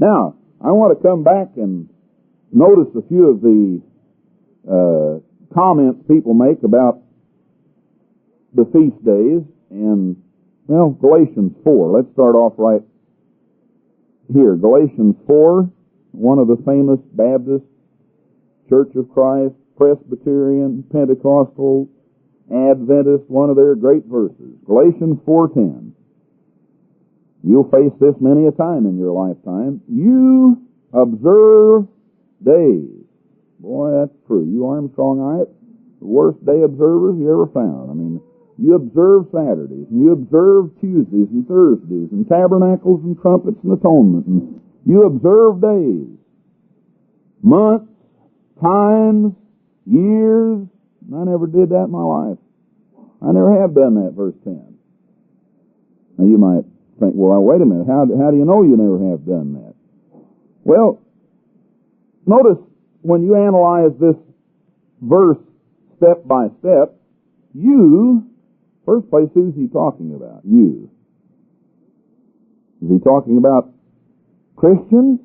Now, I want to come back and notice a few of the comments people make about the feast days. And, well, Galatians 4. Let's start off right here. Galatians 4, one of the famous Baptist, Church of Christ, Presbyterian, Pentecostal, Adventist, one of their great verses. Galatians 4:10. You'll face this many a time in your lifetime. You observe days. Boy, that's true. You Armstrongites, the worst day observers you ever found. I mean, you observe Saturdays, and you observe Tuesdays and Thursdays, and Tabernacles and Trumpets and Atonement, and you observe days, months, times, years. I never did that in my life. I never have done that, verse 10. Now you might think, well, wait a minute, how do you know you never have done that? Well, notice when you analyze this verse step by step, first place, who's he talking about? You. Is he talking about Christians?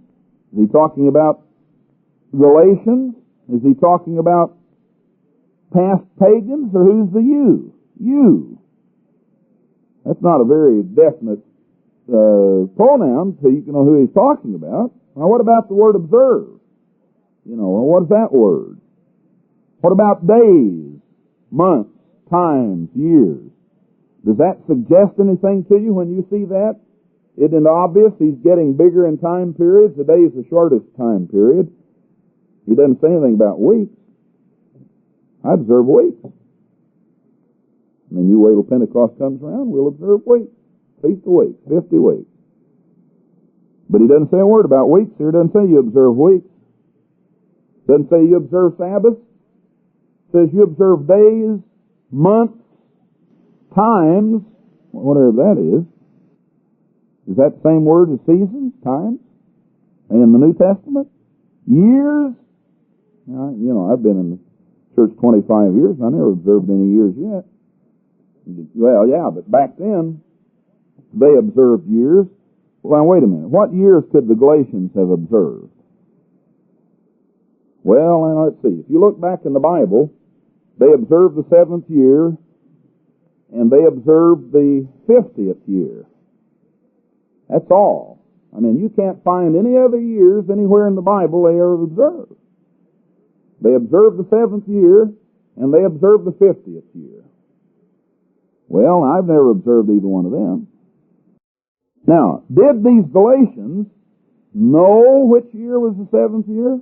Is he talking about Galatians? Is he talking about past pagans? Or who's the you? You. That's not a very definite pronoun, so you can know who he's talking about. Now, what about the word observe? What's that word? What about days, months, times, years? Does that suggest anything to you when you see that? Isn't it obvious he's getting bigger in time periods? The day is the shortest time period. He doesn't say anything about weeks. I observe weeks. You wait till Pentecost comes around, we'll observe weeks. Feast of weeks, 50 weeks. But he doesn't say a word about weeks here. He doesn't say you observe weeks. Doesn't say you observe Sabbath. It says you observe days, months, times, whatever that is. Is that the same word as seasons, times? In the New Testament? Years? Now, I've been in the church 25 years, and I never observed any years yet. Well, yeah, but back then, they observed years. Well, now, wait a minute. What years could the Galatians have observed? Well, now, let's see. If you look back in the Bible, they observed the 7th year, and they observed the 50th year. That's all. You can't find any other years anywhere in the Bible they ever observed. They observed the 7th year, and they observed the 50th year. Well, I've never observed either one of them. Now, did these Galatians know which year was the 7th year?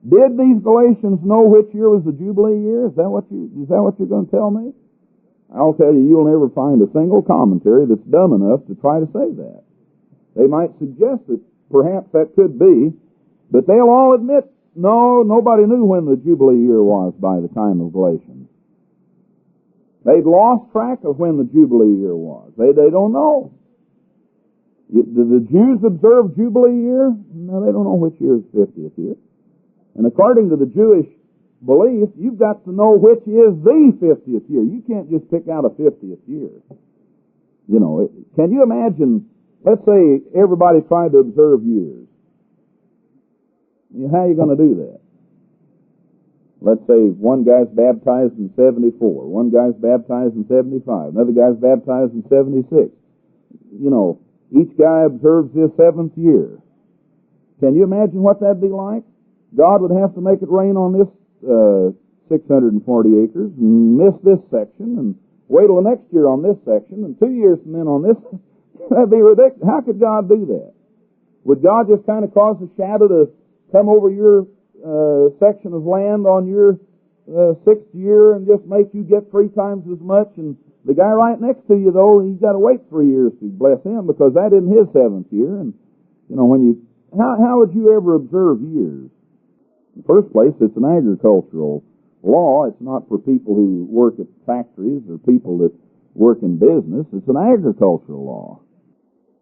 Did these Galatians know which year was the Jubilee year? Is that what you're going to tell me? I'll tell you, you'll never find a single commentary that's dumb enough to try to say that. They might suggest that perhaps that could be, but they'll all admit, no, nobody knew when the Jubilee year was by the time of Galatians. They'd lost track of when the Jubilee year was. They don't know. Did the Jews observe Jubilee year? No, they don't know which year is the 50th year. And according to the Jewish belief, you've got to know which is the 50th year. You can't just pick out a 50th year. Can you imagine, let's say everybody tried to observe years. How are you going to do that? Let's say one guy's baptized in 74, one guy's baptized in 75, another guy's baptized in 76. Each guy observes his 7th year. Can you imagine what that'd be like? God would have to make it rain on this 640 acres and miss this section and wait till the next year on this section and 2 years from then on this. That'd be ridiculous. How could God do that? Would God just kind of cause a shadow to come over your section of land on your 6th year and just make you get 3 times as much? And the guy right next to you, though, he's got to wait 3 years to bless him because that isn't his 7th year. And how would you ever observe years? In the first place, it's an agricultural law. It's not for people who work at factories or people that work in business. It's an agricultural law.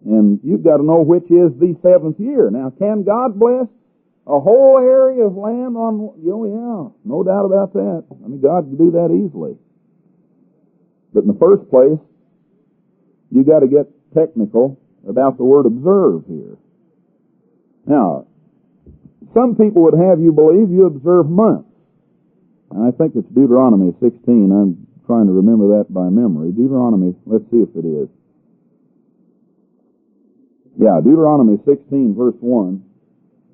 And you've got to know which is the 7th year. Now, can God bless a whole area of land on, yeah, no doubt about that. God can do that easily. But in the first place, you got to get technical about the word observe here. Now, some people would have you believe you observe months. And I think it's Deuteronomy 16. I'm trying to remember that by memory. Deuteronomy, let's see if it is. Yeah, Deuteronomy 16, verse 1.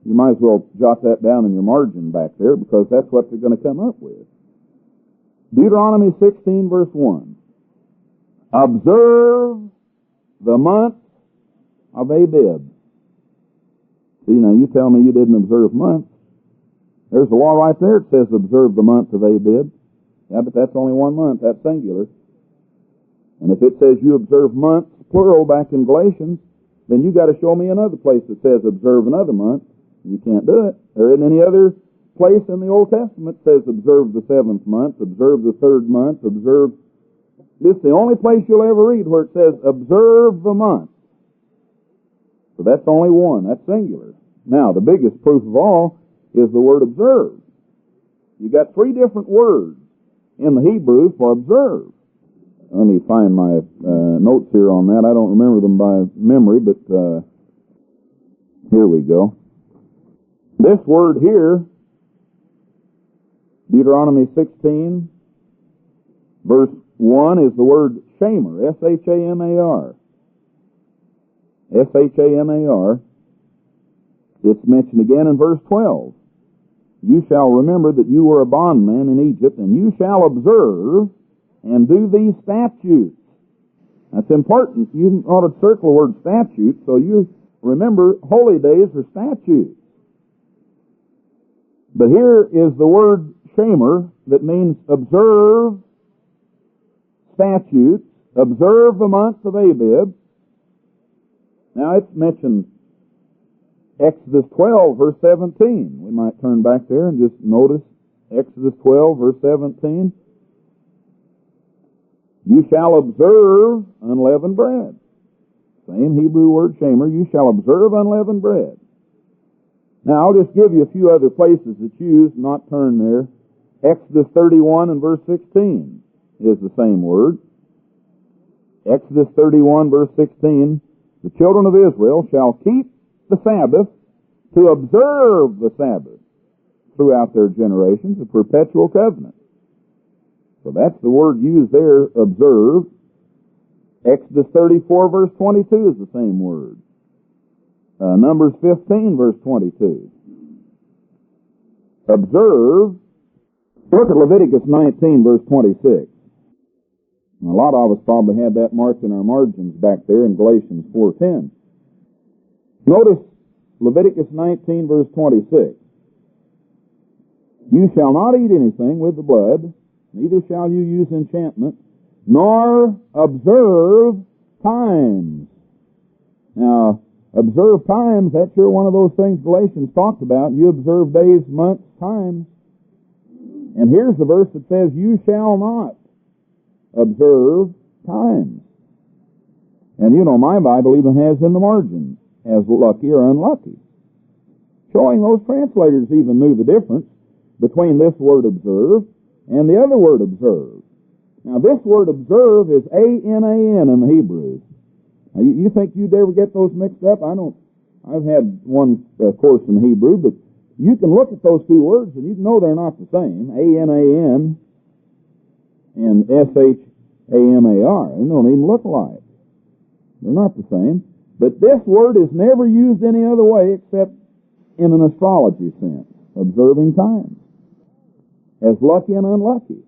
You might as well jot that down in your margin back there, because that's what they're going to come up with. Deuteronomy 16, verse 1. Observe the month of Abib. See, now you tell me you didn't observe months. There's a law right there that says observe the month of Abib. Yeah, but that's only 1 month. That's singular. And if it says you observe months, plural, back in Galatians, then you got to show me another place that says observe another month. You can't do it. There isn't any other place in the Old Testament that says observe the 7th month, observe the 3rd month, observe. This is the only place you'll ever read where it says observe the month. So that's only one. That's singular. Now, the biggest proof of all is the word observe. You got 3 different words in the Hebrew for observe. Let me find my notes here on that. I don't remember them by memory, but here we go. This word here, Deuteronomy 16, verse 1, is the word shamer, S-H-A-M-A-R. S-H-A-M-A-R. It's mentioned again in verse 12. You shall remember that you were a bondman in Egypt, and you shall observe and do these statutes. That's important. You ought to circle the word statute, so you remember holy days are statutes. But here is the word shamer that means observe statutes, observe the months of Abib. Now it's mentioned Exodus 12, verse 17. We might turn back there and just notice Exodus 12, verse 17. You shall observe unleavened bread. Same Hebrew word shamer. You shall observe unleavened bread. Now, I'll just give you a few other places that use, not turn there. Exodus 31 and verse 16 is the same word. Exodus 31, verse 16. The children of Israel shall keep the Sabbath to observe the Sabbath throughout their generations, a perpetual covenant. So that's the word used there, observe. Exodus 34, verse 22 is the same word. Numbers 15, verse 22. Observe. Look at Leviticus 19, verse 26. A lot of us probably had that marked in our margins back there in Galatians 4:10. Notice Leviticus 19, verse 26. You shall not eat anything with the blood, neither shall you use enchantment, nor observe times. Now, observe times, that's sure one of those things Galatians talked about. You observe days, months, times. And here's the verse that says, you shall not observe times. And you know, my Bible even has in the margin, as lucky or unlucky. Showing those translators even knew the difference between this word observe and the other word observe. Now, this word observe is A-N-A-N in the Hebrew. Now, you think you'd ever get those mixed up? I don't. I've had one course in Hebrew, but you can look at those two words and you know they're not the same. A-N-A-N and S-H-A-M-A-R. They don't even look alike. They're not the same. But this word is never used any other way except in an astrology sense, observing times, as lucky and unlucky.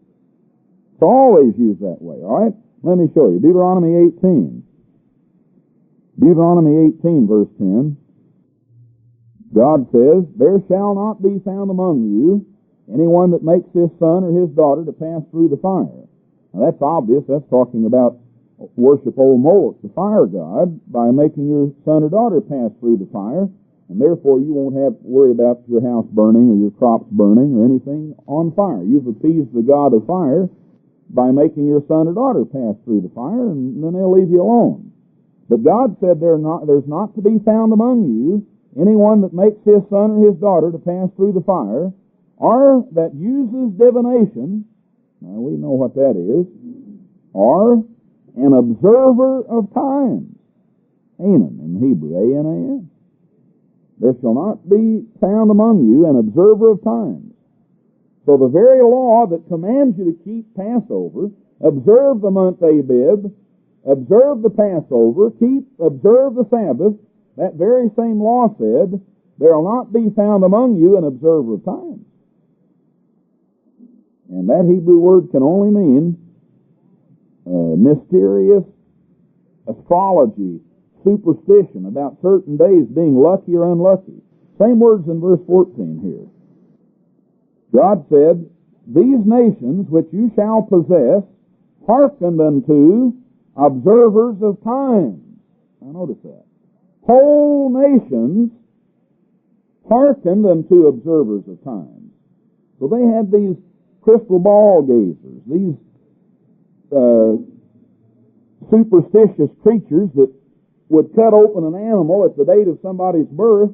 It's always used that way, all right? Let me show you. Deuteronomy 18. Deuteronomy 18, verse 10. God says, there shall not be found among you anyone that makes his son or his daughter to pass through the fire. Now that's obvious. That's talking about worship old Moloch, the fire god, by making your son or daughter pass through the fire, and therefore you won't have to worry about your house burning or your crops burning or anything on fire. You've appeased the god of fire by making your son or daughter pass through the fire, and then they'll leave you alone. But God said there's not to be found among you anyone that makes his son or his daughter to pass through the fire, or that uses divination, now we know what that is, or an observer of times. Anan in Hebrew, A-N-A-N. There shall not be found among you an observer of times. So the very law that commands you to keep Passover, observe the month Abib, observe the Passover, observe the Sabbath, that very same law said, there will not be found among you an observer of times. And that Hebrew word can only mean mysterious astrology, superstition about certain days being lucky or unlucky. Same words in verse 14 here. God said, these nations which you shall possess hearkened unto observers of times. Now notice that. Whole nations hearkened unto observers of times. So they had these crystal ball gazers, these superstitious creatures that would cut open an animal at the date of somebody's birth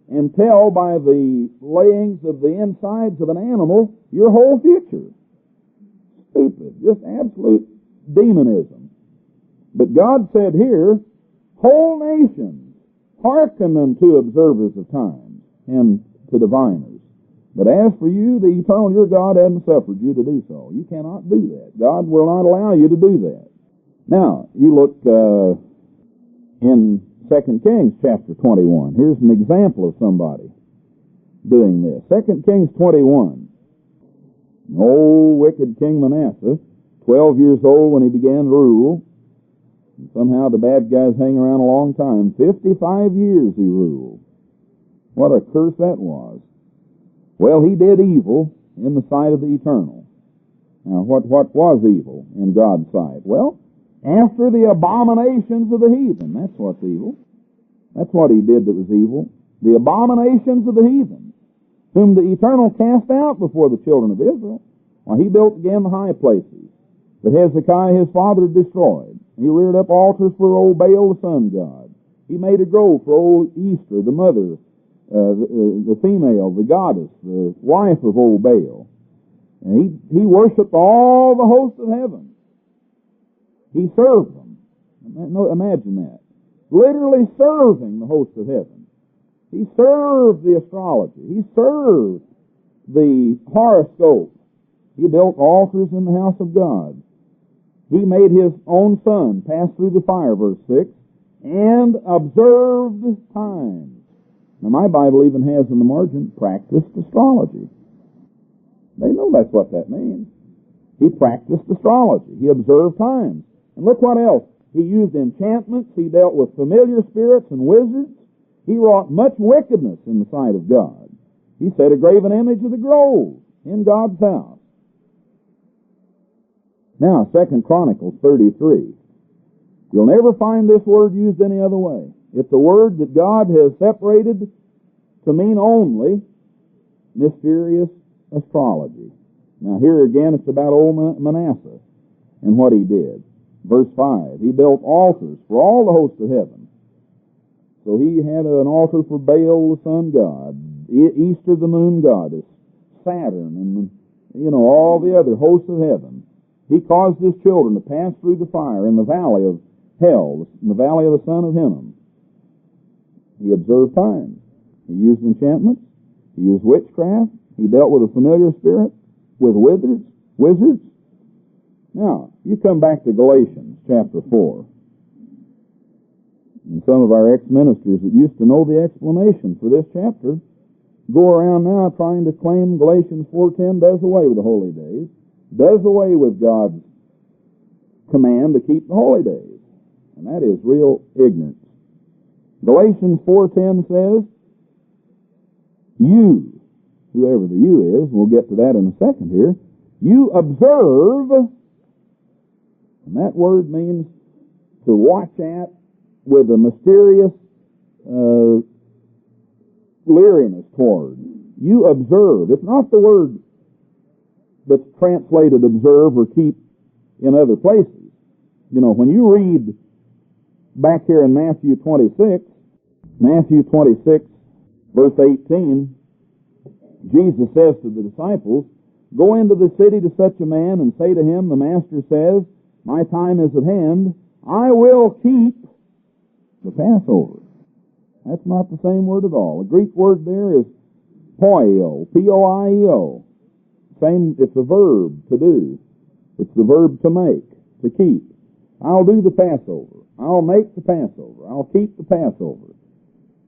and tell by the layings of the insides of an animal your whole future. Stupid, just absolute demonism. But God said here, whole nations hearken unto observers of times and to diviners. But as for you, the eternal your God hasn't suffered you to do so. You cannot do that. God will not allow you to do that. Now, you look in 2 Kings chapter 21. Here's an example of somebody doing this. 2 Kings 21. An old wicked King Manasseh, 12 years old when he began to rule. And somehow the bad guys hang around a long time. 55 years he ruled. What a curse that was. Well, he did evil in the sight of the Eternal. Now, what was evil in God's sight? Well, after the abominations of the heathen. That's what's evil. That's what he did that was evil. The abominations of the heathen, whom the Eternal cast out before the children of Israel. Well, he built again the high places that Hezekiah his father destroyed. He reared up altars for old Baal, the sun god. He made a grove for old Easter, the mother, the female, the goddess, the wife of old Baal. And he worshipped all the hosts of heaven. He served them. Imagine that. Literally serving the hosts of heaven. He served the astrology. He served the horoscope. He built altars in the house of God. He made his own son pass through the fire, verse 6, and observed times. Now, my Bible even has in the margin, practiced astrology. They know that's what that means. He practiced astrology. He observed times. And look what else. He used enchantments. He dealt with familiar spirits and wizards. He wrought much wickedness in the sight of God. He set a graven image of the grove in God's house. Now, 2 Chronicles 33. You'll never find this word used any other way. It's a word that God has separated to mean only mysterious astrology. Now here again it's about old Manasseh and what he did. Verse 5, he built altars for all the hosts of heaven. So he had an altar for Baal, the sun god, Easter, the moon goddess, Saturn, and all the other hosts of heaven. He caused his children to pass through the fire in the valley of hell, in the valley of the son of Hinnom. He observed times. He used enchantments. He used witchcraft. He dealt with a familiar spirit, with wizards. Now, you come back to Galatians chapter 4. And some of our ex-ministers that used to know the explanation for this chapter go around now trying to claim Galatians 4:10 does away with the holy days, does away with God's command to keep the holy days. And that is real ignorance. Galatians 4:10 says, you, whoever the you is, we'll get to that in a second here, you observe, and that word means to watch at with a mysterious leeriness toward. You observe. It's not the word that's translated observe or keep in other places. When you read back here in Matthew 26, verse 18, Jesus says to the disciples, go into the city to such a man and say to him, the master says, my time is at hand, I will keep the Passover. That's not the same word at all. The Greek word there is poio, P-O-I-E-O. Same, it's a verb, to do. It's the verb to make, to keep. I'll do the Passover. I'll make the Passover. I'll keep the Passover.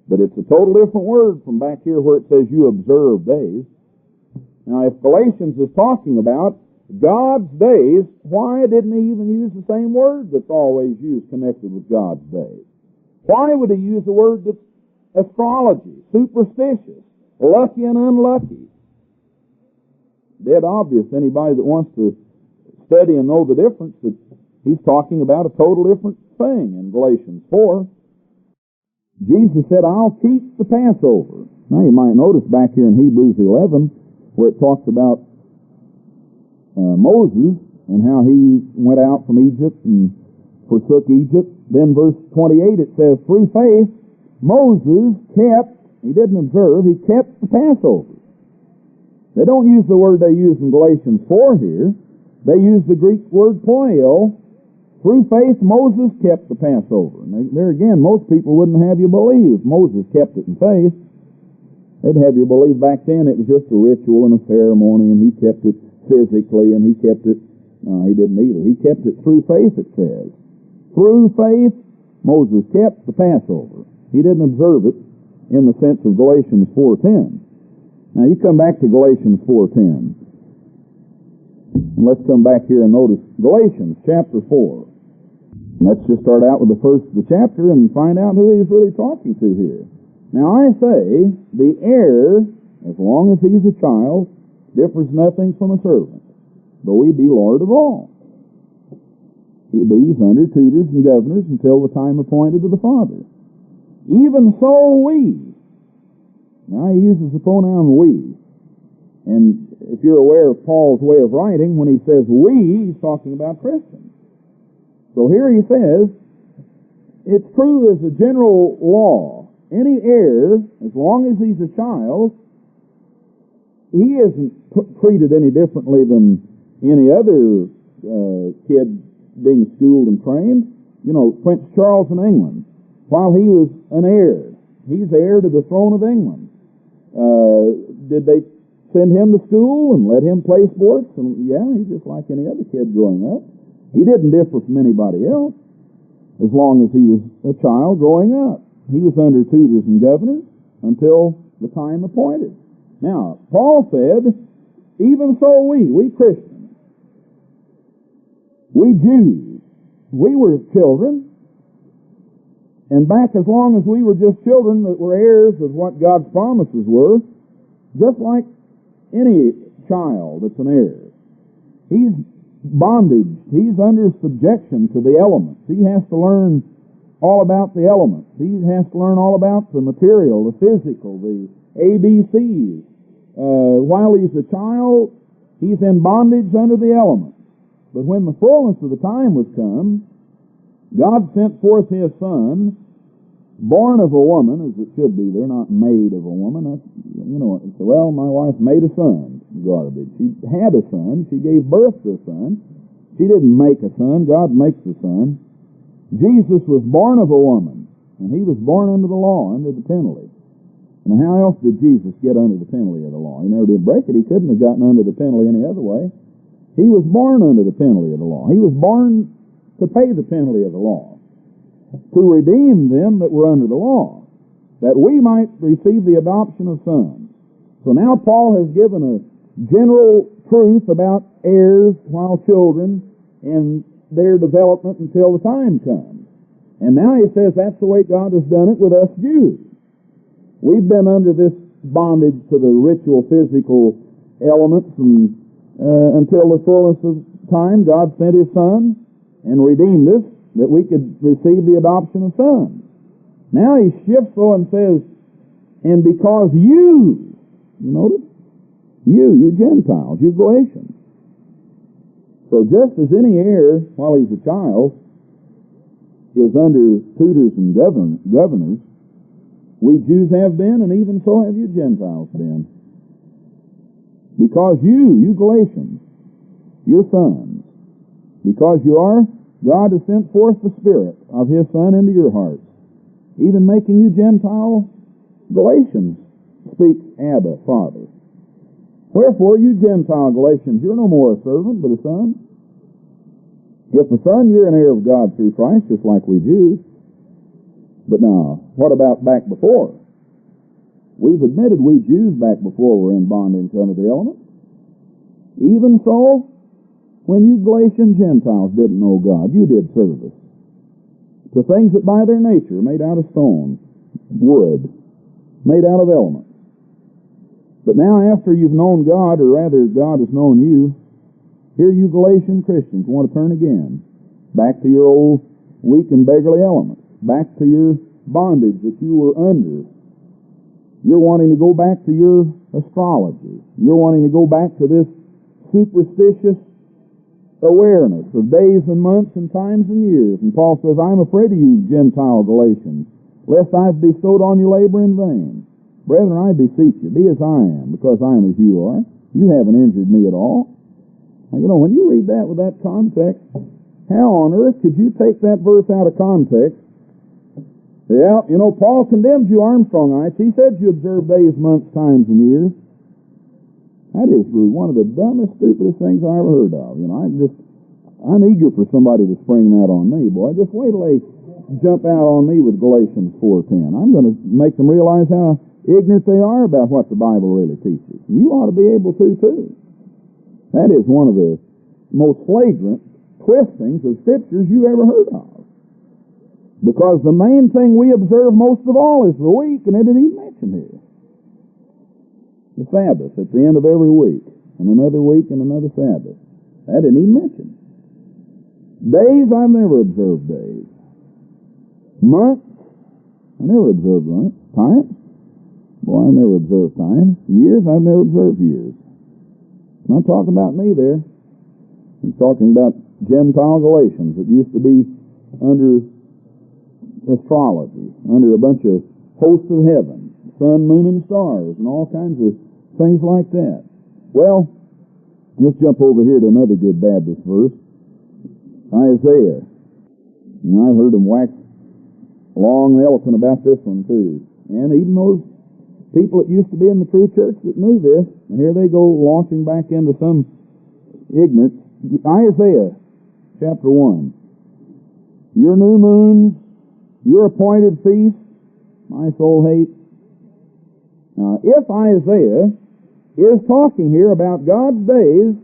But it's a total different word from back here where it says you observe days. Now, if Galatians is talking about God's days, why didn't he even use the same word that's always used connected with God's days? Why would he use a word that's astrology, superstitious, lucky and unlucky? Dead obvious, anybody that wants to study and know the difference, that he's talking about a total different thing in Galatians 4. Jesus said, I'll keep the Passover. Now you might notice back here in Hebrews 11, where it talks about Moses and how he went out from Egypt and forsook Egypt. Then verse 28 it says, through faith, Moses kept, he didn't observe, he kept the Passover. They don't use the word they use in Galatians 4 here. They use the Greek word poio. Through faith, Moses kept the Passover. Now, there again, most people wouldn't have you believe Moses kept it in faith. They'd have you believe back then it was just a ritual and a ceremony, and he kept it physically, and he kept it... No, he didn't either. He kept it through faith, it says. Through faith, Moses kept the Passover. He didn't observe it in the sense of Galatians 4:10. Now, you come back to Galatians 4:10. And let's come back here and notice Galatians chapter 4. Let's just start out with the first of the chapter and find out who he's really talking to here. Now I say, the heir, as long as he's a child, differs nothing from a servant, though he be Lord of all. He be under tutors and governors until the time appointed to the Father. Even so we. Now he uses the pronoun we. And if you're aware of Paul's way of writing, when he says we, he's talking about Christians. So here he says, it's true as a general law, any heir, as long as he's a child, he isn't treated any differently than any other kid being schooled and trained. You know, Prince Charles in England, while he was an heir, he's heir to the throne of England. Did they send him to school and let him play sports? And yeah, he's just like any other kid growing up. He didn't differ from anybody else as long as he was a child growing up. He was under tutors and governors until the time appointed. Now, Paul said, even so we Christians, we Jews, we were children, and back as long as we were just children that were heirs of what God's promises were, just like any child that's an heir. He's bondage. He's under subjection to the elements. He has to learn all about the elements. He has to learn all about the material, the physical, the ABCs. While he's a child, he's in bondage under the elements. But when the fullness of the time was come, God sent forth His Son, born of a woman, as it should be. They're not made of a woman. That's, you know, well, my wife made a son. Garbage. She had a son. She gave birth to a son. She didn't make a son. God makes a son. Jesus was born of a woman, and He was born under the law, under the penalty. Now, how else did Jesus get under the penalty of the law? He never did break it. He couldn't have gotten under the penalty any other way. He was born under the penalty of the law. He was born to pay the penalty of the law, to redeem them that were under the law, that we might receive the adoption of sons. So now Paul has given a general truth about heirs while children and their development until the time comes. And now he says that's the way God has done it with us Jews. We've been under this bondage to the ritual physical elements and until the fullness of time God sent His Son and redeemed us that we could receive the adoption of sons. Now he shifts and says, and because you notice? You Gentiles, you Galatians. So just as any heir, while he's a child, is under tutors and governors, we Jews have been, and even so have you Gentiles been. Because you Galatians, your sons, because you are, God has sent forth the Spirit of His Son into your hearts, even making you Gentile Galatians speak Abba, Father. Wherefore, you Gentile Galatians, you're no more a servant, but a son. If a son, you're an heir of God through Christ, just like we Jews. But now, what about back before? We've admitted we Jews back before were in bondage under the element. Even so, when you Galatian Gentiles didn't know God, you did service to things that by their nature are made out of stone, wood, made out of elements. But now after you've known God, or rather God has known you, here you Galatian Christians want to turn again, back to your old weak and beggarly elements, back to your bondage that you were under. You're wanting to go back to your astrology. You're wanting to go back to this superstitious awareness of days and months and times and years. And Paul says, I'm afraid of you, Gentile Galatians, lest I've bestowed on you labor in vain. Brethren, I beseech you, be as I am, because I am as you are. You haven't injured me at all. Now, you know, when you read that with that context, how on earth could you take that verse out of context? Yeah, you know, Paul condemned you Armstrongites. He said you observe days, months, times, and years. That is really one of the dumbest, stupidest things I ever heard of. You know, I'm eager for somebody to spring that on me, boy. Just wait till they jump out on me with Galatians 4:10. I'm going to make them realize how ignorant they are about what the Bible really teaches. And you ought to be able to, too. That is one of the most flagrant twistings of Scriptures you ever heard of. Because the main thing we observe most of all is the week, and it isn't even mentioned here. The Sabbath at the end of every week, and another week and another Sabbath. That isn't even mentioned. Days, I've never observed days. Months, I never observed months. Time? Well, I've never observed time. Years, I've never observed years. I'm not talking about me there. I'm talking about Gentile Galatians that used to be under astrology, under a bunch of hosts of heaven, sun, moon, and stars, and all kinds of things like that. Well, let's jump over here to another good Baptist verse, Isaiah. And I've heard them wax long and eloquent about this one too. And even those people that used to be in the true church that knew this, and here they go launching back into some ignorance. Isaiah chapter 1. Your new moons, your appointed feasts, my soul hates. Now, if Isaiah is talking here about God's days,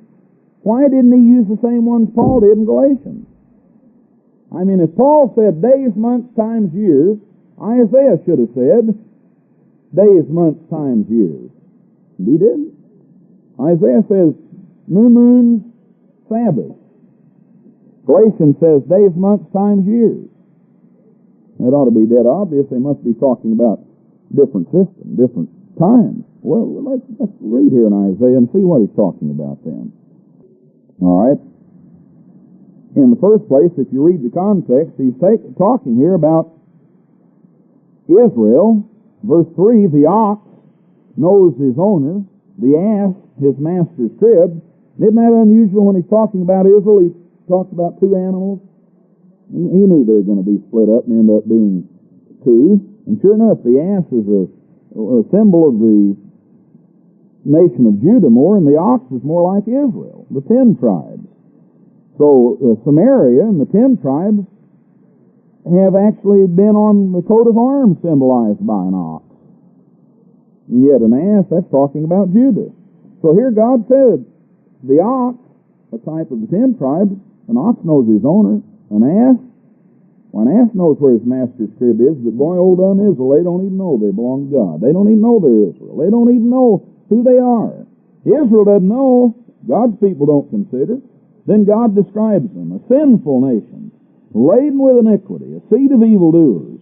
why didn't he use the same ones Paul did in Galatians? I mean, if Paul said days, months, times, years, Isaiah should have said days, months, times, years. He didn't. Isaiah says new moons, Sabbath. Galatians says days, months, times, years. That ought to be dead obvious. They must be talking about different systems, different times. Well, let's read here in Isaiah and see what he's talking about then. All right. In the first place, if you read the context, he's talking here about Israel. Verse 3, the ox knows his owner, the ass his master's crib. Isn't that unusual when he's talking about Israel? He talks about two animals. He knew they were going to be split up and end up being two. And sure enough, the ass is a symbol of the nation of Judah more, and the ox is more like Israel, the 10 tribes. So Samaria and the 10 tribes have actually been on the coat of arms symbolized by an ox. And yet an ass, that's talking about Judah. So here God said, the ox, a type of the 10 tribes, an ox knows his owner. An ass, well, an ass knows where his master's crib is, but boy, old dumb Israel, they don't even know they belong to God. They don't even know they're Israel. They don't even know who they are. Israel doesn't know. God's people don't consider. Then God describes them, a sinful nation, laden with iniquity, a seed of evildoers.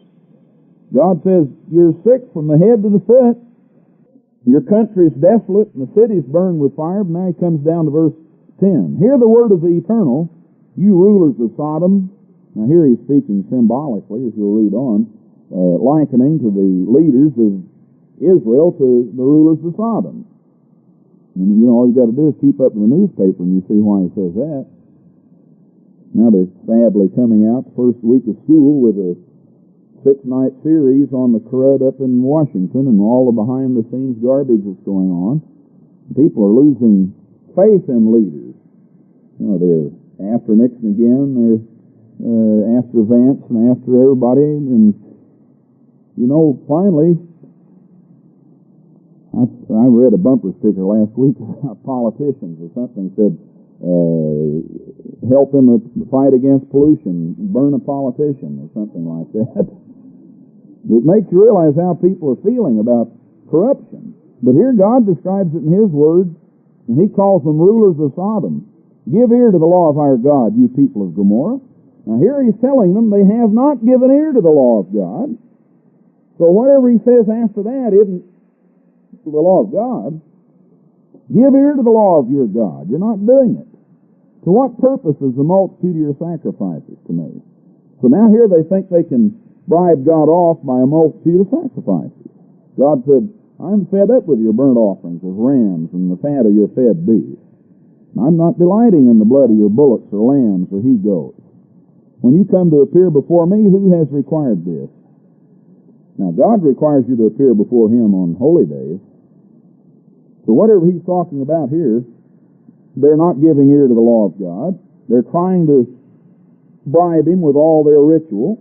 God says, you're sick from the head to the foot. Your country is desolate, and the cities burned with fire. But now he comes down to verse 10. Hear the word of the Eternal, you rulers of Sodom. Now here he's speaking symbolically, as you'll read on, likening to the leaders of Israel to the rulers of Sodom. And you know, all you got to do is keep up in the newspaper and you see why he says that. Now they're sadly coming out the first week of school with a 6-night series on the crud up in Washington and all the behind-the-scenes garbage that's going on. People are losing faith in leaders. You know, they're after Nixon again, they're after Vance and after everybody, and, you know, finally, I read a bumper sticker last week about politicians or something, said, help him fight against pollution, burn a politician or something like that. It makes you realize how people are feeling about corruption. But here God describes it in His Word, and He calls them rulers of Sodom. Give ear to the law of our God, you people of Gomorrah. Now here He's telling them they have not given ear to the law of God. So whatever He says after that isn't the law of God. Give ear to the law of your God. You're not doing it. To what purpose is the multitude of your sacrifices to me? So now here they think they can bribe God off by a multitude of sacrifices. God said, I'm fed up with your burnt offerings of rams and the fat of your fed beasts. I'm not delighting in the blood of your bullocks or lambs or he-goats. When you come to appear before me, who has required this? Now God requires you to appear before Him on holy days. So whatever He's talking about here, they're not giving ear to the law of God. They're trying to bribe Him with all their ritual.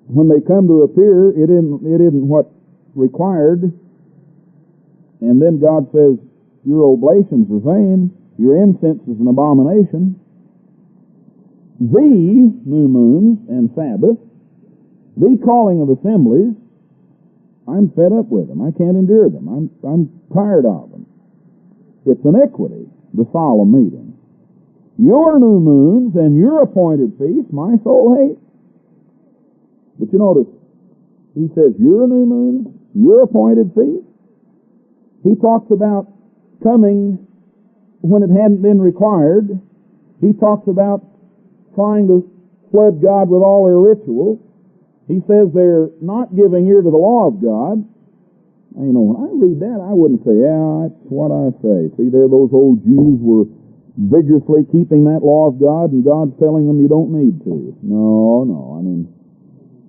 When they come to appear, it isn't what required. And then God says, your oblations are vain, your incense is an abomination. The new moons and Sabbaths, the calling of assemblies, I'm fed up with them. I can't endure them. I'm tired of them. It's iniquity, the solemn meeting. Your new moons and your appointed feasts, my soul hates. But you notice, He says, your new moons, your appointed feasts. He talks about coming when it hadn't been required. He talks about trying to flood God with all their rituals. He says they're not giving ear to the law of God. Now, you know, when I read that, I wouldn't say, yeah, that's what I say. See, there those old Jews were vigorously keeping that law of God, and God's telling them you don't need to. No, I mean,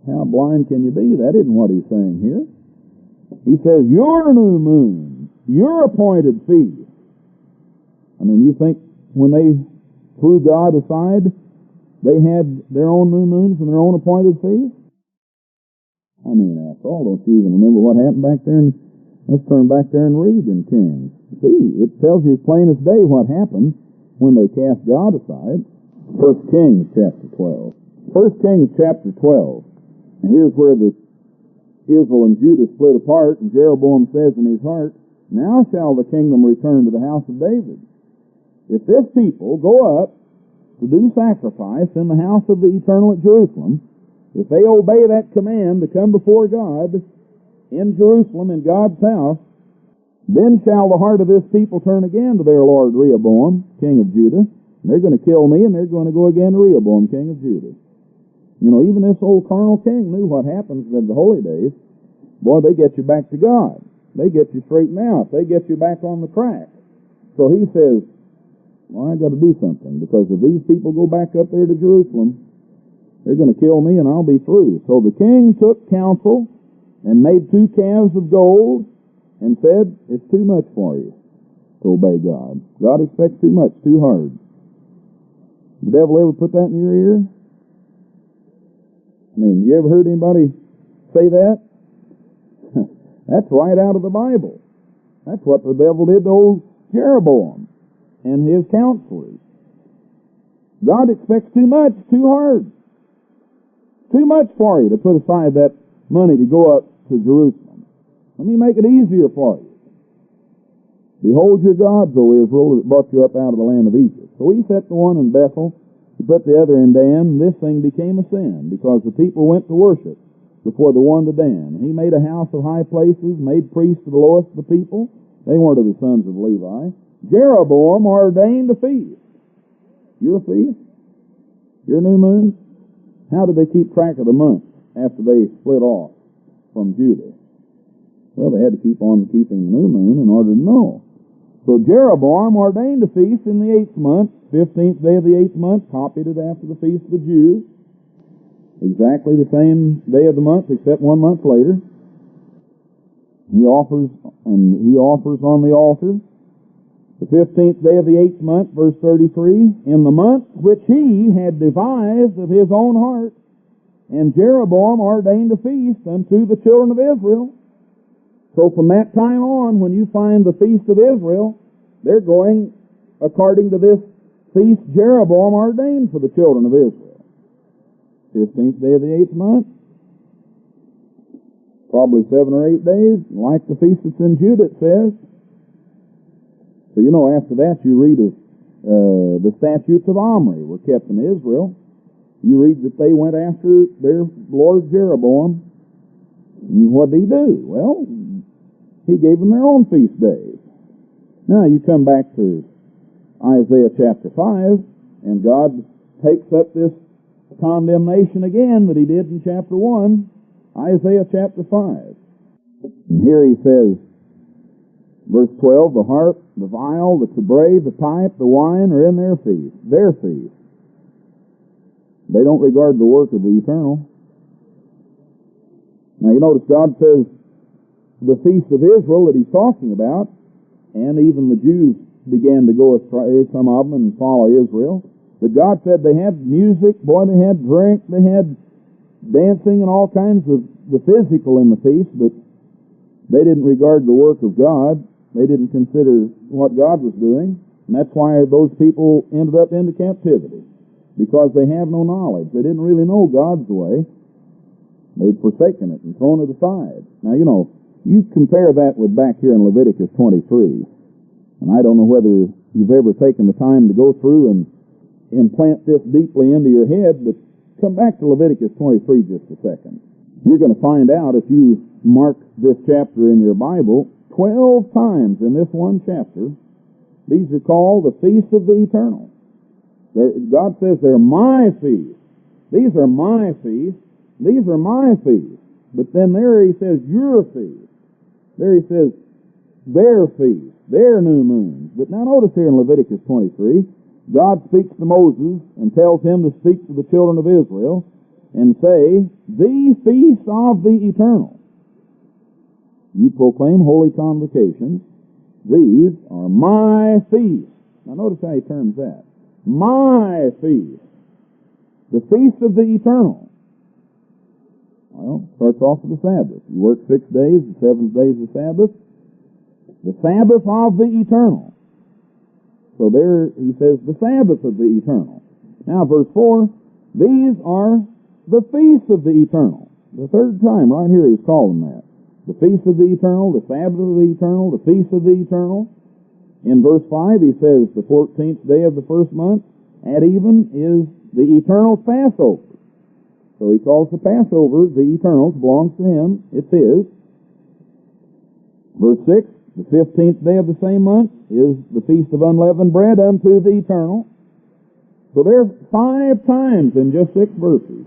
how blind can you be? That isn't what He's saying here. He says, your new moon, your appointed feast. I mean, you think when they threw God aside, they had their own new moons and their own appointed feasts? I mean, after all, don't you even remember what happened back there? Let's turn back there and read in Kings. See, it tells you as plain as day what happened when they cast God aside. 1 Kings chapter 12. 1 Kings chapter 12. And here's where the Israel and Judah split apart, and Jeroboam says in his heart, now shall the kingdom return to the house of David. If this people go up to do sacrifice in the house of the eternal at Jerusalem, if they obey that command to come before God in Jerusalem in God's house, then shall the heart of this people turn again to their Lord Rehoboam, king of Judah. And they're going to kill me, and they're going to go again to Rehoboam, king of Judah. You know, even this old carnal king knew what happens in the holy days. Boy, they get you back to God. They get you straightened out. They get you back on the track. So he says, well, I got to do something, because if these people go back up there to Jerusalem, they're going to kill me and I'll be through. So the king took counsel and made 2 calves of gold and said, it's too much for you to obey God. God expects too much, too hard. The devil ever put that in your ear? I mean, you ever heard anybody say that? That's right out of the Bible. That's what the devil did to old Jeroboam and his counselors. God expects too much, too hard. Too much for you to put aside that money to go up to Jerusalem. Let me make it easier for you. Behold your gods, O Israel, that brought you up out of the land of Egypt. So he set the one in Bethel, he put the other in Dan, and this thing became a sin, because the people went to worship before the one to Dan. He made a house of high places, made priests of the lowest of the people. They weren't of the sons of Levi. Jeroboam ordained a feast. Your feast? Your new moon? How did they keep track of the months after they split off from Judah? Well, they had to keep on keeping the new moon in order to know. So Jeroboam ordained a feast in the 8th month, 15th day of the 8th month, copied it after the feast of the Jews. Exactly the same day of the month, except 1 month later. He offers on the altar. The 15th day of the 8th month, verse 33, in the month which he had devised of his own heart, and Jeroboam ordained a feast unto the children of Israel. So from that time on, when you find the feast of Israel, they're going according to this feast Jeroboam ordained for the children of Israel. 15th day of the 8th month, probably 7 or 8 days, like the feast that's in Judah, it says. So you know, after that you read of the statutes of Omri were kept in Israel. You read that they went after their Lord Jeroboam. And what did he do? Well, he gave them their own feast days. Now you come back to Isaiah chapter 5, and God takes up this condemnation again that he did in chapter 1, Isaiah chapter 5. And here he says, verse 12, the harp, the viol, the tabret, the pipe, the wine are in their feast. Their feast. They don't regard the work of the eternal. Now you notice God says the feast of Israel that he's talking about, and even the Jews began to go astray, some of them, and follow Israel. But God said they had music, boy, they had drink, they had dancing and all kinds of the physical in the feast, but they didn't regard the work of God. They didn't consider what God was doing, and that's why those people ended up into captivity, because they have no knowledge. They didn't really know God's way. They'd forsaken it and thrown it aside. Now, you know, you compare that with back here in Leviticus 23, and I don't know whether you've ever taken the time to go through and implant this deeply into your head, but come back to Leviticus 23 just a second. You're going to find out, if you mark this chapter in your Bible, 12 times in this one chapter, these are called the Feast of the Eternal. God says they're my feasts. These are my feasts. These are my feasts. But then there he says your feast. There he says their feast, their new moons. But now notice here in Leviticus 23, God speaks to Moses and tells him to speak to the children of Israel and say, the feast of the eternal. You proclaim holy convocations. These are my feasts. Now notice how he terms that. My feast. The feast of the eternal. Well, starts off with the Sabbath. You work 6 days, the 7th day is the Sabbath. The Sabbath of the eternal. So there he says the Sabbath of the eternal. Now verse 4, these are the feasts of the eternal. The third time right here he's calling that. The feast of the eternal, the Sabbath of the eternal, the feast of the eternal. In verse 5 he says the 14th day of the first month at even is the eternal Passover. So he calls the Passover the eternal. It belongs to him. It's his. Verse 6, the 15th day of the same month is the feast of unleavened bread unto the eternal. So there's 5 times in just 6 verses.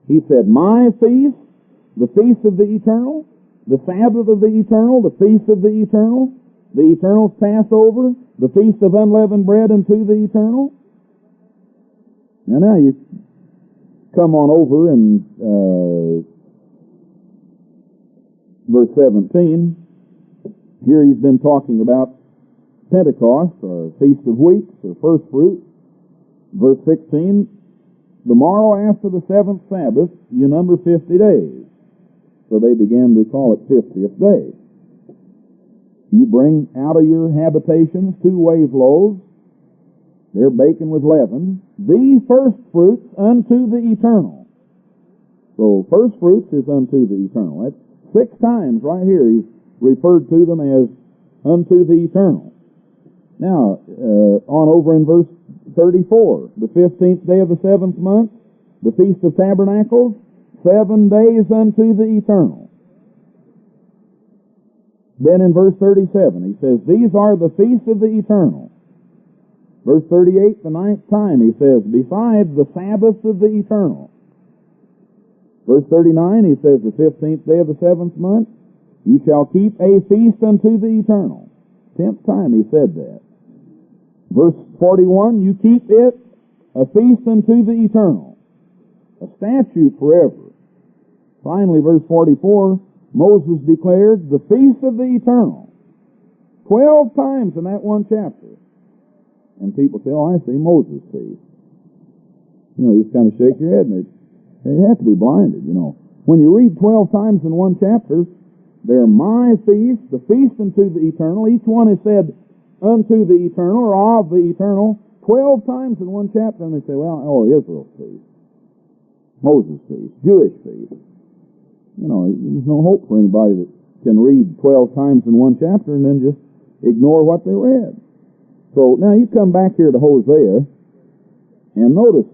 He said, my feast, the feast of the eternal, the Sabbath of the eternal, the feast of the eternal's Passover, the feast of unleavened bread unto the eternal. Now you come on over in verse 17. Here he's been talking about Pentecost, or Feast of Weeks, or First Fruits. Verse 16, the morrow after the 7th Sabbath, you number 50 days. So they began to call it 50th day. You bring out of your habitations 2 wave loaves. They're baken with leaven. These first fruits unto the eternal. So first fruits is unto the eternal. That's 6 times right here he's referred to them as unto the eternal. Now, on over in verse 34, the 15th day of the 7th month, the Feast of Tabernacles, 7 days unto the eternal. Then in verse 37, he says, these are the feasts of the eternal. Verse 38, the 9th time, he says, besides the Sabbaths of the eternal. Verse 39, he says, the 15th day of the 7th month, you shall keep a feast unto the eternal. 10th time he said that. Verse 41, you keep it a feast unto the eternal. a statute forever. Finally, verse 44, Moses declared the feast of the eternal. 12 times in that one chapter. And people say, oh, I see Moses' feast. You know, you just kind of shake your head, and they have to be blinded, you know. When you read 12 times in one chapter, they're my feast, the feast unto the eternal. Each one is said unto the eternal or of the eternal 12 times in one chapter, and they say, well, oh, Israel's feast, Moses' feast, Jewish feast. You know, there's no hope for anybody that can read 12 times in one chapter and then just ignore what they read. So now you come back here to Hosea and notice,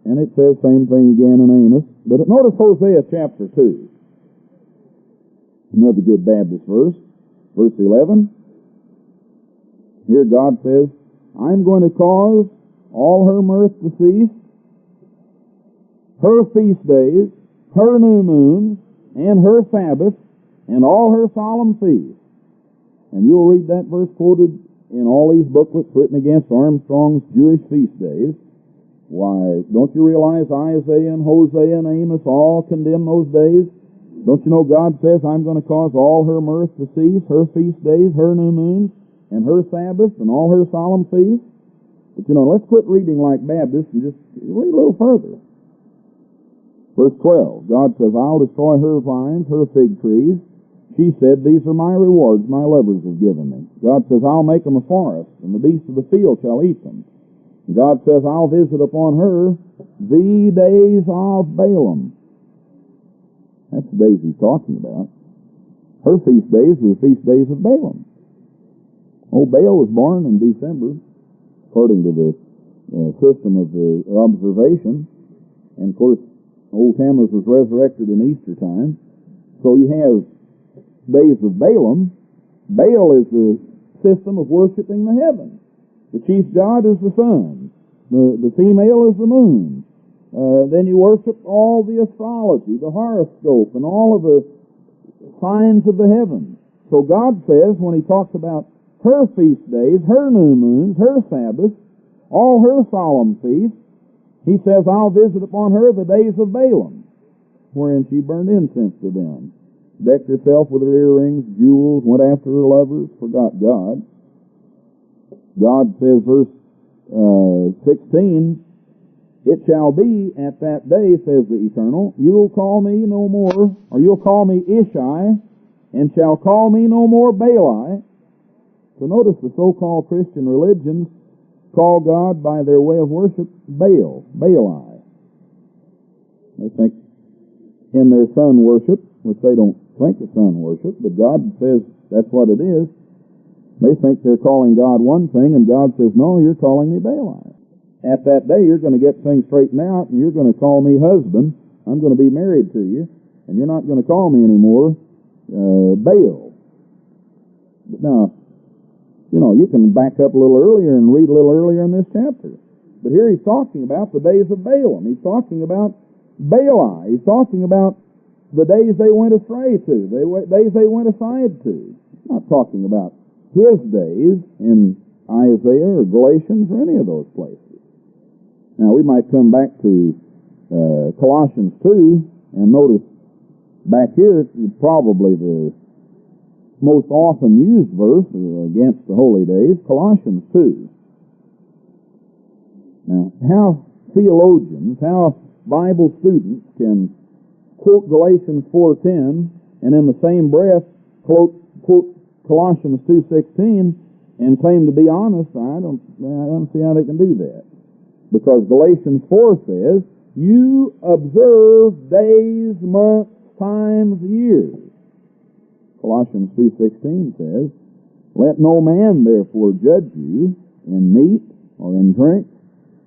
and it says same thing again in Amos, but notice Hosea chapter 2. Another good Baptist verse, verse 11. Here God says, I'm going to cause all her mirth to cease, her feast days, her new moons, and her Sabbaths, and all her solemn feasts. And you'll read that verse quoted in all these booklets written against Armstrong's Jewish feast days. Why, don't you realize Isaiah and Hosea and Amos all condemn those days? Don't you know God says, I'm going to cause all her mirth to cease, her feast days, her new moons, and her Sabbaths, and all her solemn feasts? But you know, let's quit reading like Baptists and just read a little further. Verse 12, God says, I'll destroy her vines, her fig trees. She said, these are my rewards my lovers have given me. God says, I'll make them a forest, and the beasts of the field shall eat them. And God says, I'll visit upon her the days of Balaam. That's the days he's talking about. Her feast days are the feast days of Balaam. Old Baal was born in December, according to the system of the observation. And of course, old Tammuz was resurrected in Easter time. So you have days of Balaam. Baal is the system of worshiping the heavens. The chief god is the sun. The female is the moon. Then you worship all the astrology, the horoscope, and all of the signs of the heavens. So God says, when he talks about her feast days, her new moons, her Sabbaths, all her solemn feasts, he says, I'll visit upon her the days of Balaam, wherein she burned incense to them, decked herself with her earrings, jewels, went after her lovers, forgot God. God says, verse 16, it shall be at that day, says the Eternal, you'll call me no more, or you'll call me Ishai, and shall call me no more Baali. So notice the so-called Christian religions call God by their way of worship Baal, Baali. They think in their sun worship, which they don't think of sun worship, but God says that's what it is. They think they're calling God one thing, and God says, no, you're calling me Baali. At that day, you're going to get things straightened out, and you're going to call me husband. I'm going to be married to you, and you're not going to call me anymore Baal. But now, you know, you can back up a little earlier and read a little earlier in this chapter. But here he's talking about the days of Balaam. He's talking about Baali. He's talking about the days they went astray to, the days they went aside to. He's not talking about his days in Isaiah or Galatians or any of those places. Now, we might come back to Colossians 2 and notice back here, probably the most often used verse against the holy days, Colossians 2. Now, how theologians, how Bible students can quote Galatians 4:10 and in the same breath quote Colossians 2:16 and claim to be honest, I don't see how they can do that. Because Galatians 4 says, you observe days, months, times, years. Colossians 2:16 says, let no man therefore judge you in meat or in drink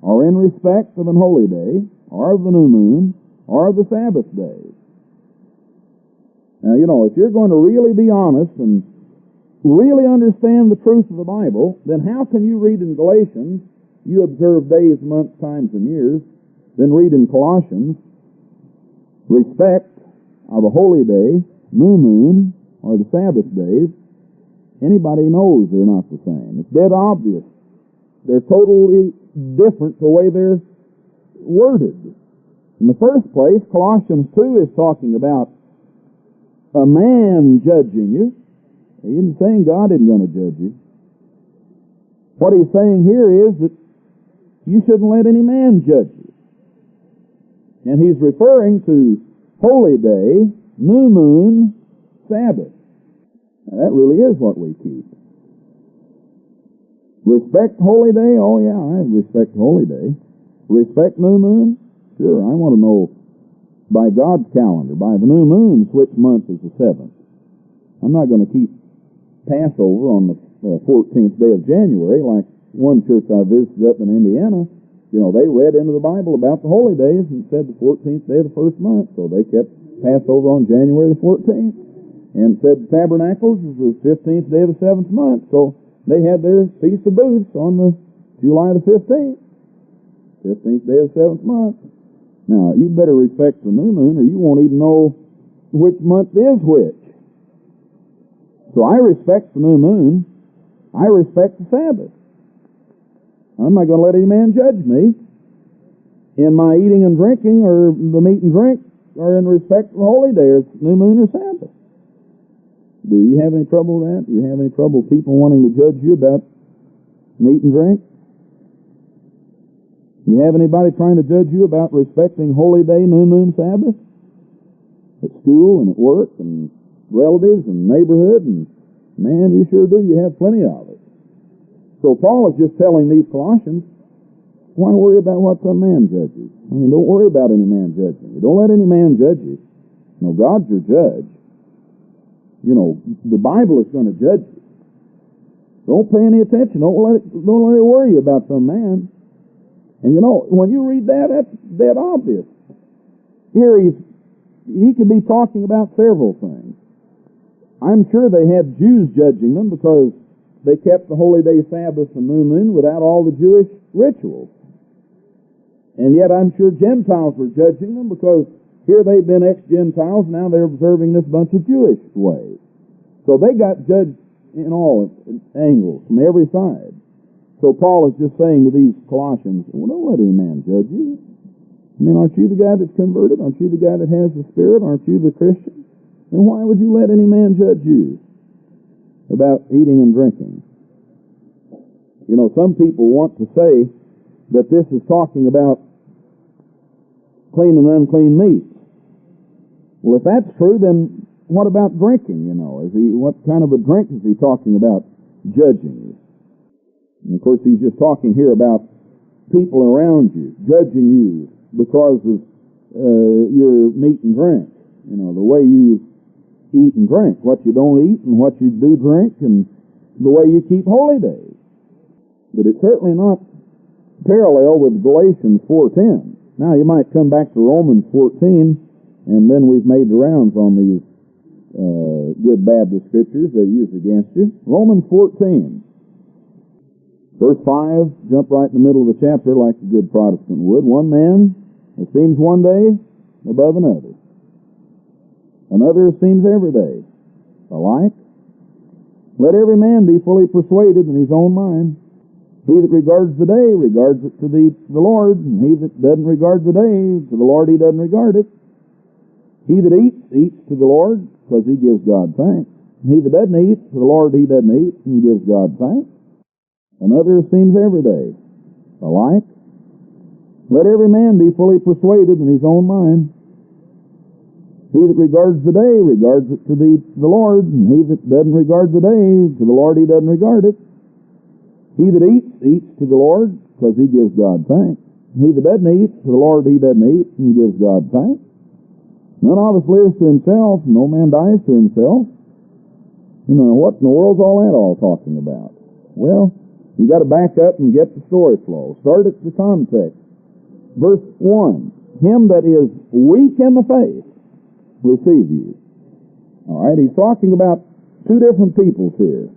or in respect of an holy day or of the new moon or of the Sabbath days. Now, you know, if you're going to really be honest and really understand the truth of the Bible, then how can you read in Galatians, you observe days, months, times, and years, then read in Colossians, respect of a holy day, new moon, or the Sabbath days? Anybody knows they're not the same. It's dead obvious. They're totally different the way they're worded. In the first place, Colossians 2 is talking about a man judging you. He isn't saying God isn't going to judge you. What he's saying here is that you shouldn't let any man judge you. And he's referring to holy day, new moon, Sabbath. Now, that really is what we keep. Respect holy day? Oh yeah, I respect holy day. Respect new moon? Sure, I want to know by God's calendar, by the new moon, which month is the 7th. I'm not going to keep Passover on the 14th day of January like one church I visited up in Indiana. You know, they read into the Bible about the holy days and said the 14th day of the first month, so they kept Passover on January the 14th. And said the Tabernacles is the 15th day of the 7th month, so they had their Feast of Booths on the July the 15th. 15th day of the 7th month. Now, you better respect the new moon or you won't even know which month is which. So I respect the new moon. I respect the Sabbath. I'm not going to let any man judge me in my eating and drinking or the meat and drink or in respect of the holy day or new moon or Sabbath. Do you have any trouble with that? Do you have any trouble with people wanting to judge you about meat and drink? You have anybody trying to judge you about respecting holy day, new moon, Sabbath? At school and at work and relatives and neighborhood, and man, you sure do. You have plenty of it. So Paul is just telling these Colossians, why worry about what some man judges? I mean, don't worry about any man judging you. Don't let any man judge you. No, God's your judge. You know, the Bible is going to judge you. Don't pay any attention. Don't let it worry about some man. And you know, when you read that, that's dead obvious. Here he could be talking about several things. I'm sure they had Jews judging them because they kept the holy day Sabbath and new moon without all the Jewish rituals. And yet I'm sure Gentiles were judging them because here they've been ex-Gentiles, now they're observing this bunch of Jewish ways. So they got judged in all angles, from every side. So Paul is just saying to these Colossians, well, don't let any man judge you. I mean, aren't you the guy that's converted? Aren't you the guy that has the Spirit? Aren't you the Christian? Then why would you let any man judge you about eating and drinking? You know, some people want to say that this is talking about clean and unclean meat. Well, if that's true, then what about drinking, you know? What kind of a drink is he talking about judging you? And of course, he's just talking here about people around you, judging you because of your meat and drink. You know, the way you eat and drink, what you don't eat and what you do drink, and the way you keep holy days. But it's certainly not parallel with Galatians 4:10. Now, you might come back to Romans 14, and then we've made the rounds on these good Baptist scriptures they use against you. Romans 14. Verse 5, jump right in the middle of the chapter like a good Protestant would. One man esteems one day above another. Another esteems every day alike. Let every man be fully persuaded in his own mind. He that regards the day regards it to the Lord, and he that doesn't regard the day, to the Lord he doesn't regard it. He that eats, eats to the Lord, because he gives God thanks. And he that doesn't eat, to the Lord he doesn't eat, and gives God thanks. Another esteems every day alike. Let every man be fully persuaded in his own mind. He that regards the day regards it to the Lord, and he that doesn't regard the day, to the Lord he doesn't regard it. He that eats, eats to the Lord, because he gives God thanks. And he that doesn't eat, to the Lord he doesn't eat, and gives God thanks. None of us lives to himself, no man dies to himself. You know, what in the world's all that all talking about? Well, you got to back up and get the story flow. Start at the context. Verse 1, him that is weak in the faith receive you. All right, he's talking about two different peoples here.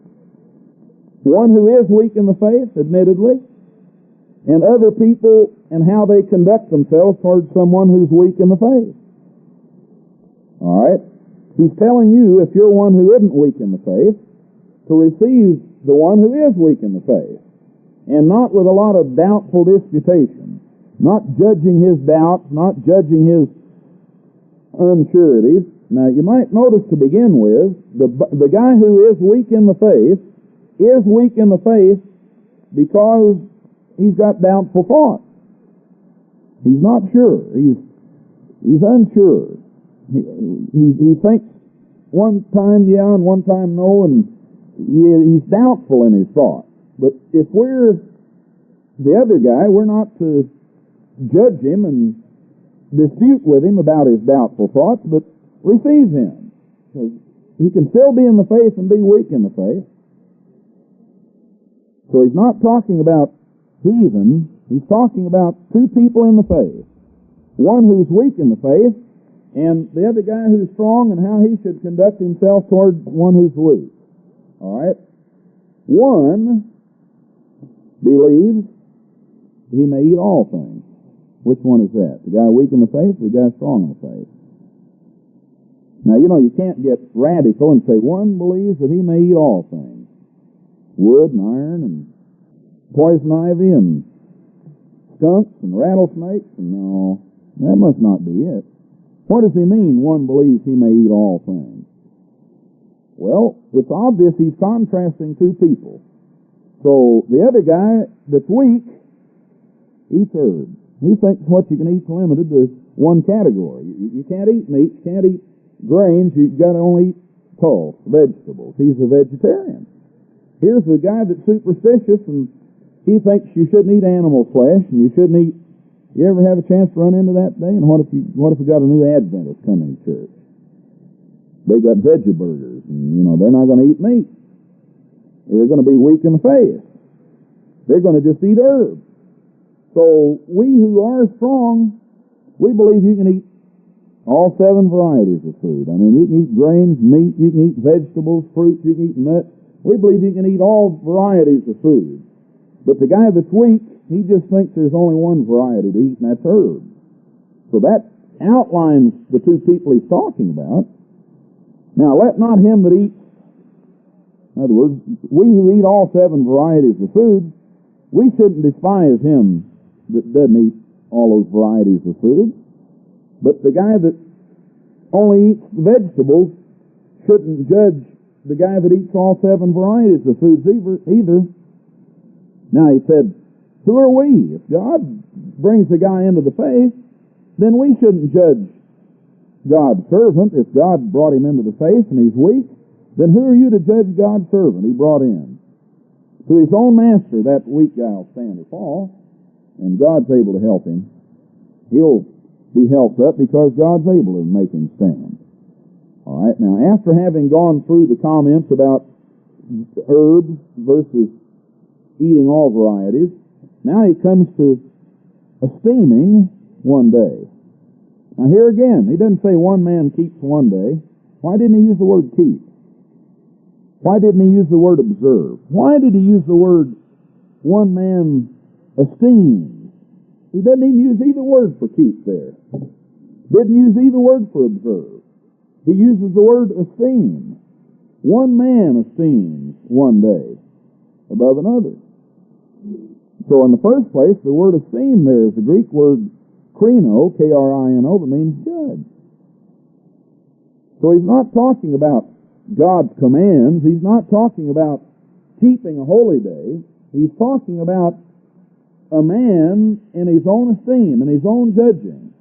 One who is weak in the faith, admittedly, and other people and how they conduct themselves towards someone who's weak in the faith. All right, he's telling you, if you're one who isn't weak in the faith, to receive the one who is weak in the faith, and not with a lot of doubtful disputation, not judging his doubts, not judging his unsureties. Now, you might notice to begin with, the guy who is weak in the faith is weak in the faith because he's got doubtful thoughts. He's not sure. He's unsure. He thinks one time yeah and one time no, and he's doubtful in his thoughts. But if we're the other guy, we're not to judge him and dispute with him about his doubtful thoughts, but receive him. He can still be in the faith and be weak in the faith. So he's not talking about heathen. He's talking about two people in the faith. One who's weak in the faith, and the other guy who's strong, and how he should conduct himself toward one who's weak. All right? One believes he may eat all things. Which one is that? The guy weak in the faith or the guy strong in the faith? Now, you can't get radical and say one believes that he may eat all things. Wood and iron and poison ivy and skunks and rattlesnakes. And no, that must not be it. What does he mean, one believes he may eat all things? Well, it's obvious he's contrasting two people. So the other guy that's weak eats herbs. He thinks what you can eat's limited to one category. You can't eat meat, you can't eat grains, you've got to only eat pulse, vegetables. He's a vegetarian. Here's a guy that's superstitious, and he thinks you shouldn't eat animal flesh, and you shouldn't eat. You ever have a chance to run into that day? And what if we got a new Adventist coming to church? They got veggie burgers, and they're not going to eat meat. They're going to be weak in the faith. They're going to just eat herbs. So we who are strong, we believe you can eat all 7 varieties of food. I mean, you can eat grains, meat, you can eat vegetables, fruits, you can eat nuts. We believe you can eat all varieties of food. But the guy that's weak, he just thinks there's only one variety to eat, and that's herbs. So that outlines the two people he's talking about. Now, let not him that eats, in other words, we who eat all 7 varieties of food, we shouldn't despise him that doesn't eat all those varieties of food. But the guy that only eats vegetables shouldn't judge the guy that eats all 7 varieties of foods either. Now he said, who are we? If God brings the guy into the faith, then we shouldn't judge God's servant. If God brought him into the faith and he's weak, then who are you to judge God's servant he brought in? To his own master, that weak guy will stand or fall, and God's able to help him. He'll be helped up because God's able to make him stand. All right, now after having gone through the comments about herbs versus eating all varieties, now he comes to esteeming one day. Now here again, he doesn't say one man keeps one day. Why didn't he use the word keep? Why didn't he use the word observe? Why did he use the word one man esteems? He doesn't even use either word for keep there. Didn't use either word for observe. He uses the word esteem. One man esteems one day above another. So in the first place, the word esteem there is the Greek word krino, K-R-I-N-O, that means judge. So he's not talking about God's commands. He's not talking about keeping a holy day. He's talking about a man in his own esteem, in his own judging,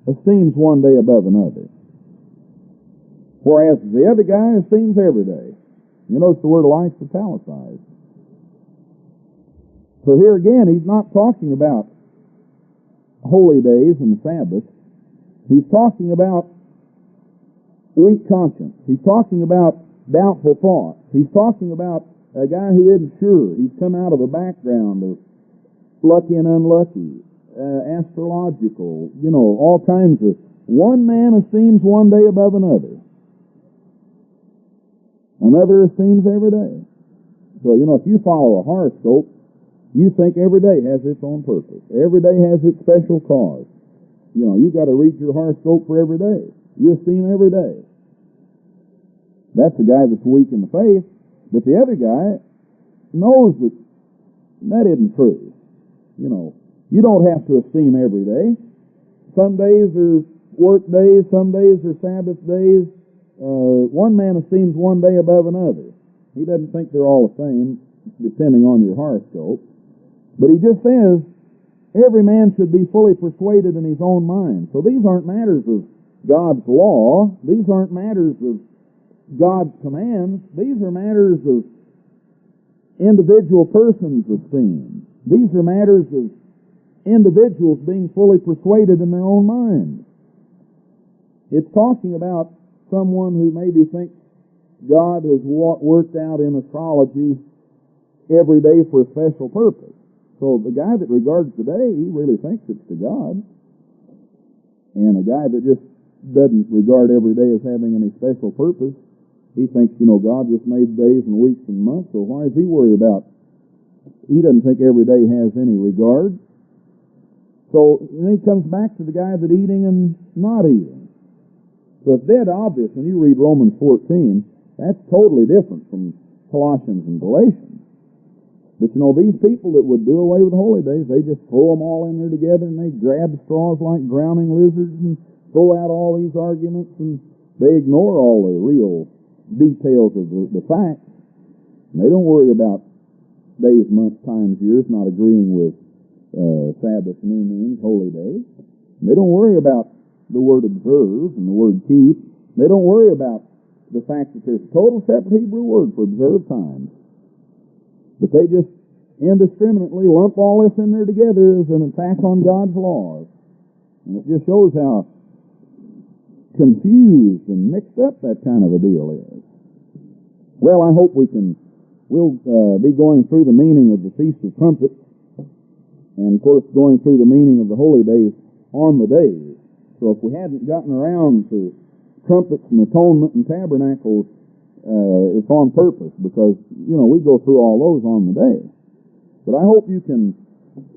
esteems one day above another. Whereas the other guy esteems every day. You notice the word life's italicized. So here again, he's not talking about holy days and the Sabbath. He's talking about weak conscience. He's talking about doubtful thoughts. He's talking about a guy who isn't sure. He's come out of a background of lucky and unlucky, astrological, all kinds of. One man esteems one day above another. Another esteems every day. So, if you follow a horoscope, you think every day has its own purpose. Every day has its special cause. You've got to read your horoscope for every day. You esteem every day. That's the guy that's weak in the faith. But the other guy knows that isn't true. You don't have to esteem every day. Some days are work days, some days are Sabbath days. One man esteems one day above another. He doesn't think they're all the same, depending on your horoscope. But he just says, every man should be fully persuaded in his own mind. So these aren't matters of God's law. These aren't matters of God's commands. These are matters of individual persons' esteem. These are matters of individuals being fully persuaded in their own minds. It's talking about someone who maybe thinks God has worked out in astrology every day for a special purpose. So the guy that regards the day, he really thinks it's to God. And a guy that just doesn't regard every day as having any special purpose, he thinks, God just made days and weeks and months, so why does he worry about? He doesn't think every day has any regard. So then he comes back to the guy that eating and not eating. So it's dead obvious when you read Romans 14, that's totally different from Colossians and Galatians. But these people that would do away with the holy days, they just throw them all in there together and they grab straws like drowning lizards and throw out all these arguments, and they ignore all the real details of the facts. And they don't worry about days, months, times, years, not agreeing with Sabbath, new moons, holy days. And they don't worry about the word observe and the word keep. They don't worry about the fact that there's a total separate Hebrew word for observe times. But they just indiscriminately lump all this in there together as an attack on God's laws. And it just shows how confused and mixed up that kind of a deal is. Well, I hope we'll be going through the meaning of the Feast of Trumpets, and of course going through the meaning of the holy days on the days. So if we hadn't gotten around to Trumpets and Atonement and Tabernacles, it's on purpose, because, we go through all those on the day. But I hope you can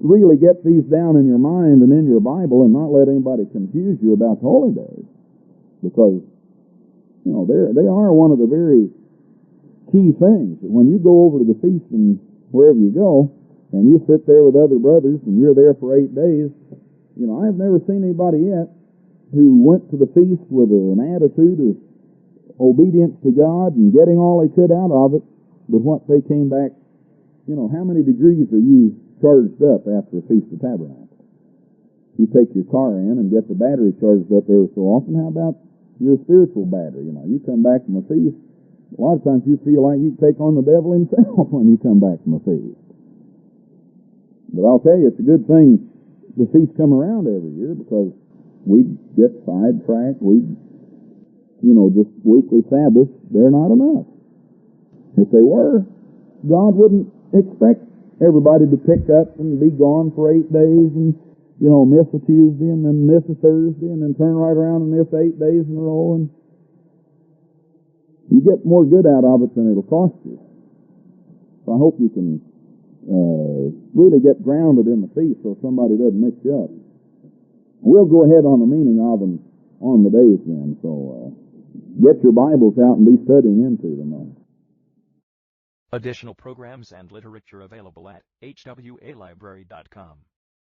really get these down in your mind and in your Bible and not let anybody confuse you about the holy days. Because, they are one of the very key things. That when you go over to the feast and wherever you go, and you sit there with other brothers and you're there for 8 days, I've never seen anybody yet who went to the feast with an attitude of obedience to God and getting all they could out of it, but what they came back, how many degrees are you charged up after the Feast of Tabernacles? You take your car in and get the battery charged up every so often. How about your spiritual battery? You come back from a feast, a lot of times you feel like you take on the devil himself when you come back from a feast. But I'll tell you, it's a good thing the feasts come around every year, because we get sidetracked. Just weekly Sabbaths, they're not enough. If they were, God wouldn't expect everybody to pick up and be gone for 8 days and, miss a Tuesday and then miss a Thursday and then turn right around and miss 8 days in a row. And you get more good out of it than it'll cost you. So I hope you can really get grounded in the feast so somebody doesn't mix you up. We'll go ahead on the meaning of them on the days then, so get your Bibles out and be studying into them. Additional programs and literature available at hwalibrary.com.